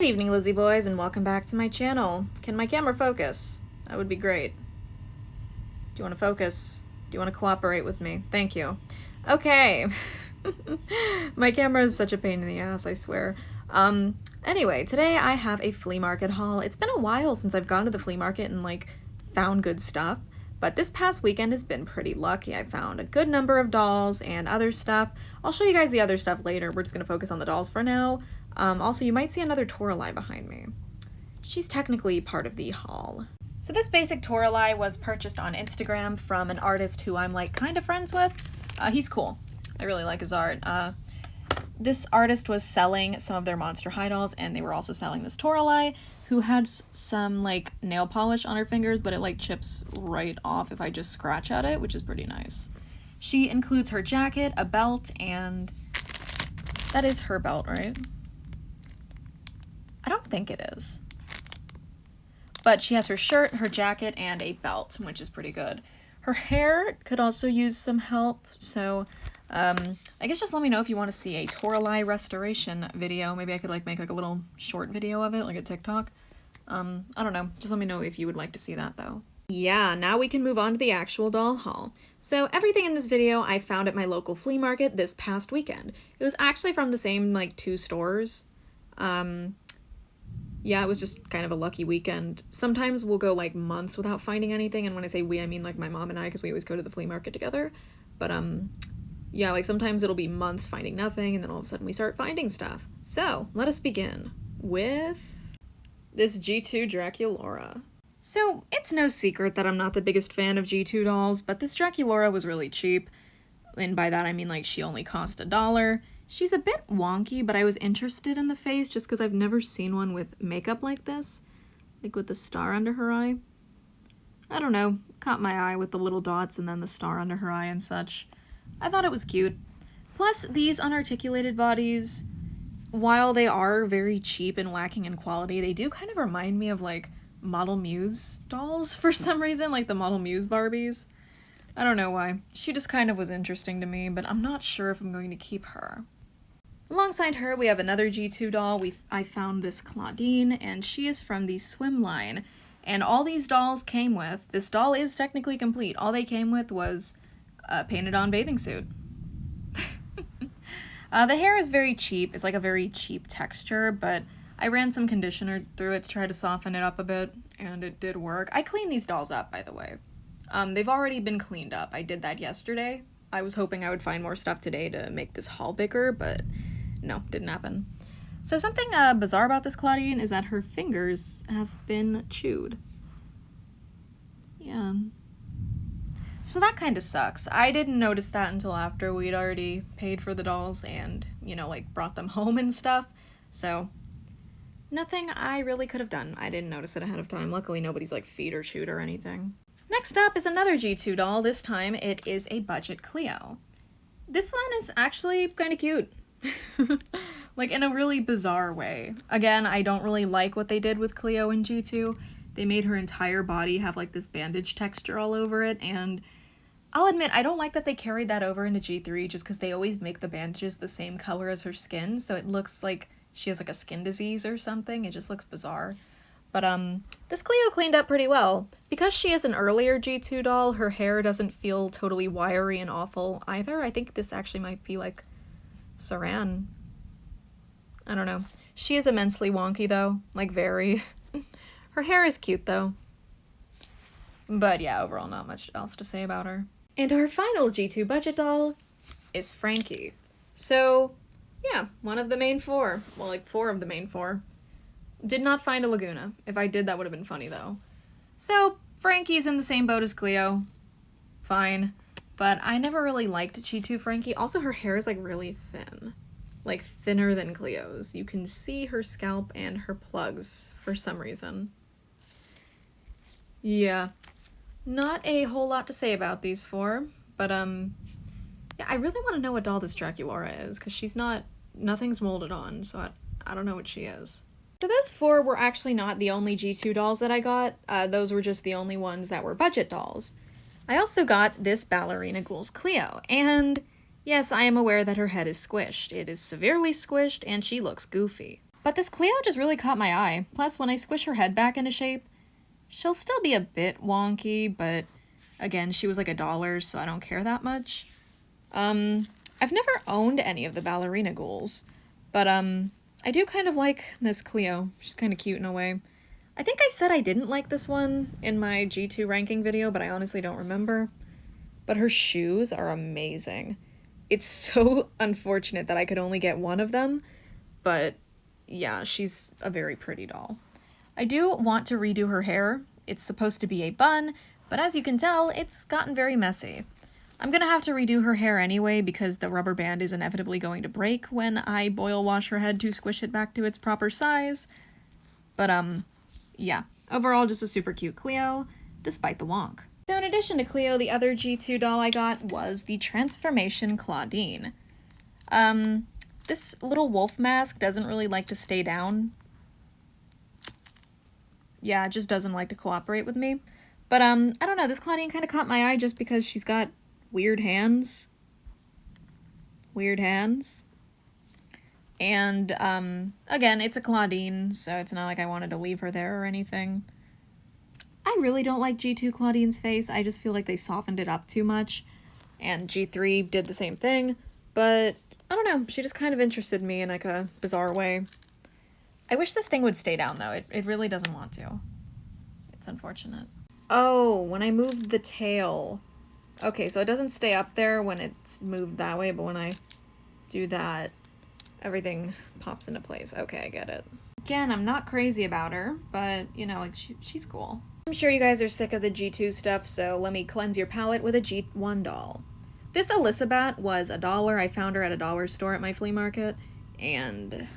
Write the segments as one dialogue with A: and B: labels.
A: Good evening, Lizzie boys, and welcome back to my channel. Can my camera focus? That would be great. Do you want to focus? Do you want to cooperate with me? Thank you. Okay. My camera is such a pain in the ass, I swear. Anyway, today I have a flea market haul. It's been a while since I've gone to the flea market and, found good stuff. But this past weekend has been pretty lucky. I found a good number of dolls and other stuff. I'll show you guys the other stuff later. We're just going to focus on the dolls for now. Also, you might see another Toralei behind me. She's technically part of the haul. So this basic Toralei was purchased on Instagram from an artist who I'm kind of friends with. He's cool. I really like his art. This artist was selling some of their Monster High dolls, and they were also selling this Toralei, who had some nail polish on her fingers, but it chips right off if I just scratch at it, which is pretty nice. She includes her jacket, a belt, and that is her belt, right? I don't think it is. But she has her shirt, her jacket, and a belt, which is pretty good. Her hair could also use some help, so I guess just let me know if you want to see a Toralei restoration video. Maybe I could make a little short video of it, like a TikTok. I don't know. Just let me know if you would like to see that, though. Yeah, now we can move on to the actual doll haul. So everything in this video I found at my local flea market this past weekend. It was actually from the same, two stores. Yeah, it was just kind of a lucky weekend. Sometimes we'll go, months without finding anything, and when I say we, I mean, my mom and I, because we always go to the flea market together. But, yeah, sometimes it'll be months finding nothing, and then all of a sudden we start finding stuff. So, let us begin with this G2 Draculaura. So, it's no secret that I'm not the biggest fan of G2 dolls, but this Draculaura was really cheap, and by that I mean, she only cost $1. She's a bit wonky, but I was interested in the face just because I've never seen one with makeup like this, with the star under her eye. I don't know, caught my eye with the little dots and then the star under her eye and such. I thought it was cute. Plus, these unarticulated bodies, while they are very cheap and lacking in quality, they do kind of remind me of, Model Muse dolls for some reason, the Model Muse Barbies. I don't know why. She just kind of was interesting to me, but I'm not sure if I'm going to keep her. Alongside her, we have another G2 doll. I found this Claudine, and she is from the Swim line. And all these dolls came with, this doll is technically complete, all they came with was a painted-on bathing suit. The hair is very cheap. It's a very cheap texture, but I ran some conditioner through it to try to soften it up a bit, and it did work. I cleaned these dolls up, by the way. They've already been cleaned up. I did that yesterday. I was hoping I would find more stuff today to make this haul bigger, but no, didn't happen. So something bizarre about this Claudine is that her fingers have been chewed. Yeah. So that kind of sucks. I didn't notice that until after we'd already paid for the dolls and, brought them home and stuff. So nothing I really could have done. I didn't notice it ahead of time. Luckily, nobody's feet are chewed or anything. Next up is another G2 doll. This time it is a budget Cleo. This one is actually kind of cute. In a really bizarre way. Again, I don't really like what they did with Cleo in G2. They made her entire body have this bandage texture all over it, and I'll admit I don't like that they carried that over into G3 just because they always make the bandages the same color as her skin, so it looks like she has a skin disease or something. It just looks bizarre. But this Cleo cleaned up pretty well. Because she is an earlier G2 doll, her hair doesn't feel totally wiry and awful either. I think this actually might be Saran. I don't know. She is immensely wonky though, very. Her hair is cute though. But yeah, overall not much else to say about her. And our final G2 budget doll is Frankie. So yeah, one of the main four. Well, four of the main four. Did not find a Laguna. If I did, that would have been funny though. So Frankie's in the same boat as Cleo. Fine. But I never really liked G2 Frankie. Also, her hair is really thin. Thinner than Cleo's. You can see her scalp and her plugs for some reason. Yeah. Not a whole lot to say about these four, but yeah, I really want to know what doll this Draculaura is, because she's nothing's molded on, so I don't know what she is. So those four were actually not the only G2 dolls that I got. Those were just the only ones that were budget dolls. I also got this Ballerina Ghoul's Cleo, and yes, I am aware that her head is squished. It is severely squished, and she looks goofy. But this Cleo just really caught my eye. Plus, when I squish her head back into shape, she'll still be a bit wonky, but again, she was like $1, so I don't care that much. I've never owned any of the Ballerina Ghouls, but I do kind of like this Cleo. She's kind of cute in a way. I think I said I didn't like this one in my G2 ranking video, but I honestly don't remember. But her shoes are amazing. It's so unfortunate that I could only get one of them, but yeah, she's a very pretty doll. I do want to redo her hair. It's supposed to be a bun, but as you can tell, it's gotten very messy. I'm gonna have to redo her hair anyway because the rubber band is inevitably going to break when I boil wash her head to squish it back to its proper size. But yeah, overall just a super cute Cleo, despite the wonk. So in addition to Cleo, the other G2 doll I got was the Transformation Claudine. This little wolf mask doesn't really like to stay down. Yeah, it just doesn't like to cooperate with me. But I don't know, this Claudine kind of caught my eye just because she's got weird hands. Weird hands. And, again, it's a Claudine, so it's not like I wanted to leave her there or anything. I really don't like G2 Claudine's face. I just feel like they softened it up too much. And G3 did the same thing. But, I don't know, she just kind of interested me in like a bizarre way. I wish this thing would stay down, though. It really doesn't want to. It's unfortunate. Oh, when I moved the tail. Okay, so it doesn't stay up there when it's moved that way, but when I do that, everything pops into place. Okay, I get it. Again, I'm not crazy about her, but, you know, like, she's cool. I'm sure you guys are sick of the G2 stuff, so let me cleanse your palate with a G1 doll. This Elizabeth was $1. I found her at a dollar store at my flea market, and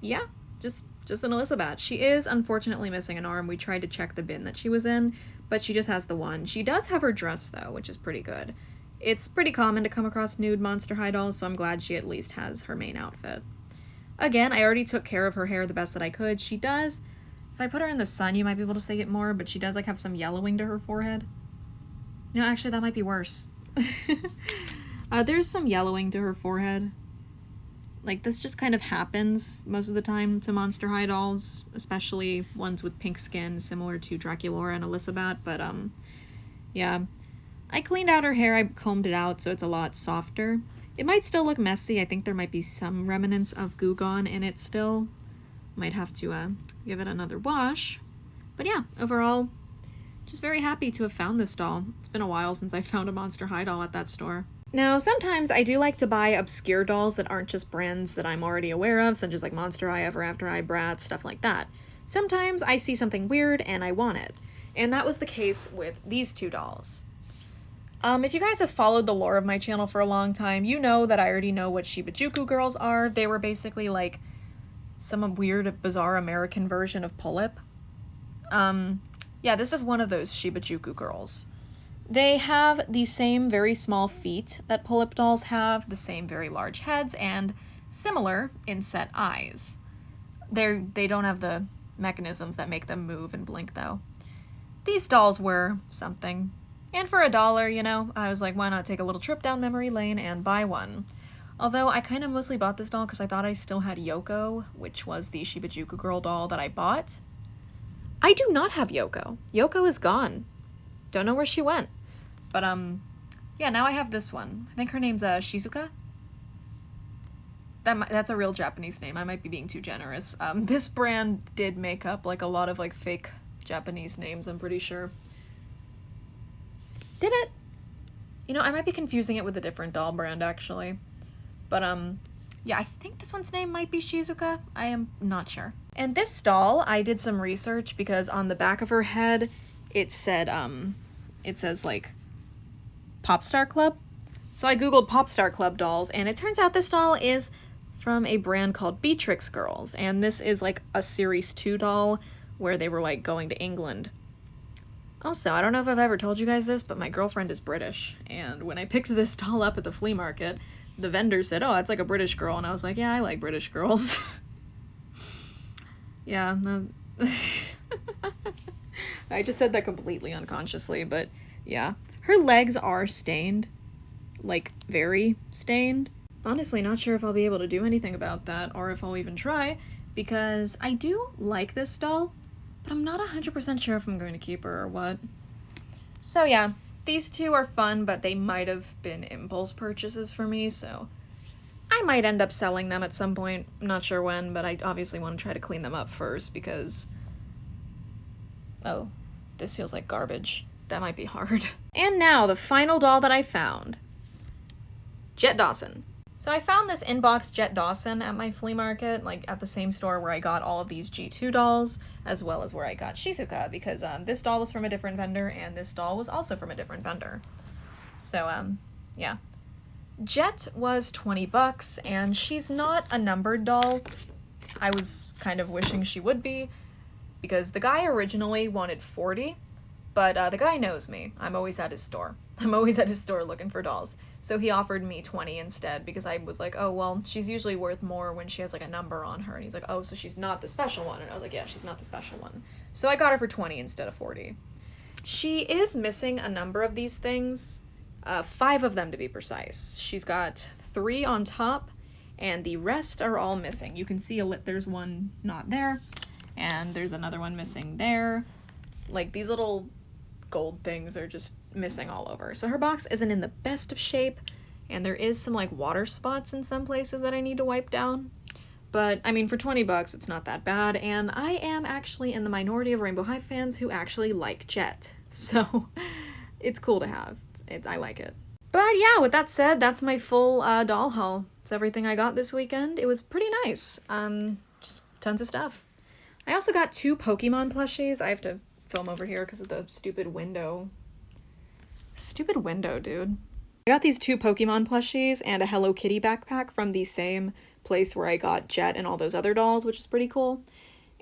A: yeah, just an Elizabeth. She is unfortunately missing an arm. We tried to check the bin that she was in, but she just has the one. She does have her dress, though, which is pretty good. It's pretty common to come across nude Monster High dolls, so I'm glad she at least has her main outfit. Again, I already took care of her hair the best that I could. She does, if I put her in the sun, you might be able to see it more, but she does, like, have some yellowing to her forehead. No, actually, that might be worse. There's some yellowing to her forehead. Like, this just kind of happens most of the time to Monster High dolls, especially ones with pink skin, similar to Draculaura and Elizabeth, but, yeah. I cleaned out her hair, I combed it out, so it's a lot softer. It might still look messy. I think there might be some remnants of Goo Gone in it still. Might have to, give it another wash. But yeah, overall, just very happy to have found this doll. It's been a while since I found a Monster High doll at that store. Now, sometimes I do like to buy obscure dolls that aren't just brands that I'm already aware of, such as like Monster High, Ever After High, Bratz, stuff like that. Sometimes I see something weird and I want it. And that was the case with these two dolls. If you guys have followed the lore of my channel for a long time, you know that I already know what Shibajuku girls are. They were basically like some weird, bizarre American version of Pulip. Yeah, this is one of those Shibajuku girls. They have the same very small feet that Pulip dolls have, the same very large heads, and similar inset eyes. They don't have the mechanisms that make them move and blink, though. These dolls were something. And for $1, you know, I was like, why not take a little trip down memory lane and buy one? Although I kind of mostly bought this doll because I thought I still had Yoko, which was the Shibajuku girl doll that I bought. I do not have Yoko. Yoko is gone. Don't know where she went. But, yeah, now I have this one. I think her name's, Shizuka? That's a real Japanese name. I might be being too generous. This brand did make up, like, a lot of, like, fake Japanese names, I'm pretty sure. Did it? You know, I might be confusing it with a different doll brand, actually. But, yeah, I think this one's name might be Shizuka. I am not sure. And this doll, I did some research because on the back of her head, it said, it says, like, Popstar Club. So I googled Popstar Club dolls, and it turns out this doll is from a brand called Beatrix Girls, and this is, like, a Series 2 doll where they were, like, going to England. Also, I don't know if I've ever told you guys this, but my girlfriend is British, and when I picked this doll up at the flea market, the vendor said, oh, it's like a British girl, and I was like, yeah, I like British girls. Yeah, no. I just said that completely unconsciously, but yeah. Her legs are stained, like, very stained. honestly not sure if I'll be able to do anything about that or if I'll even try, because I do like this doll, but I'm not 100% sure if I'm going to keep her or what. So yeah, these two are fun, but they might have been impulse purchases for me, so I might end up selling them at some point. I'm not sure when, but I obviously want to try to clean them up first because... Oh, this feels like garbage. That might be hard. And now, the final doll that I found. Jet Dawson. So I found this inbox Jet Dawson at my flea market, like at the same store where I got all of these G2 dolls, as well as where I got Shizuka, because this doll was from a different vendor, and this doll was also from a different vendor. So, yeah. Jet was 20 bucks, and she's not a numbered doll. I was kind of wishing she would be, because the guy originally wanted 40, but the guy knows me. I'm always at his store. I'm always at his store looking for dolls. So he offered me 20 instead, because I was like, oh, well, she's usually worth more when she has like a number on her. And he's like, oh, so she's not the special one. And I was like, yeah, she's not the special one. So I got her for 20 instead of 40. She is missing a number of these things. 5 of them to be precise. She's got 3 on top, and the rest are all missing. You can see there's one not there, and there's another one missing there. Like, these little gold things are just missing all over. So her box isn't in the best of shape, and there is some, like, water spots in some places that I need to wipe down. But, I mean, for 20 bucks, it's not that bad, and I am actually in the minority of Rainbow Hive fans who actually like Jet. So... it's cool to have. I like it. But yeah, with that said, that's my full doll haul. It's everything I got this weekend. It was pretty nice. Just tons of stuff. I also got 2 Pokemon plushies. I have to film over here because of the stupid window. Stupid window, dude. I got these 2 Pokemon plushies and a Hello Kitty backpack from the same place where I got Jet and all those other dolls, which is pretty cool.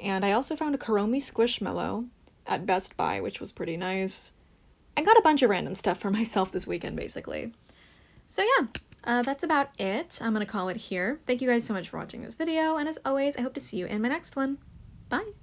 A: And I also found a Kuromi Squishmallow at Best Buy, which was pretty nice. I got a bunch of random stuff for myself this weekend, basically. So yeah, that's about it. I'm gonna call it here. Thank you guys so much for watching this video, and as always, I hope to see you in my next one. Bye!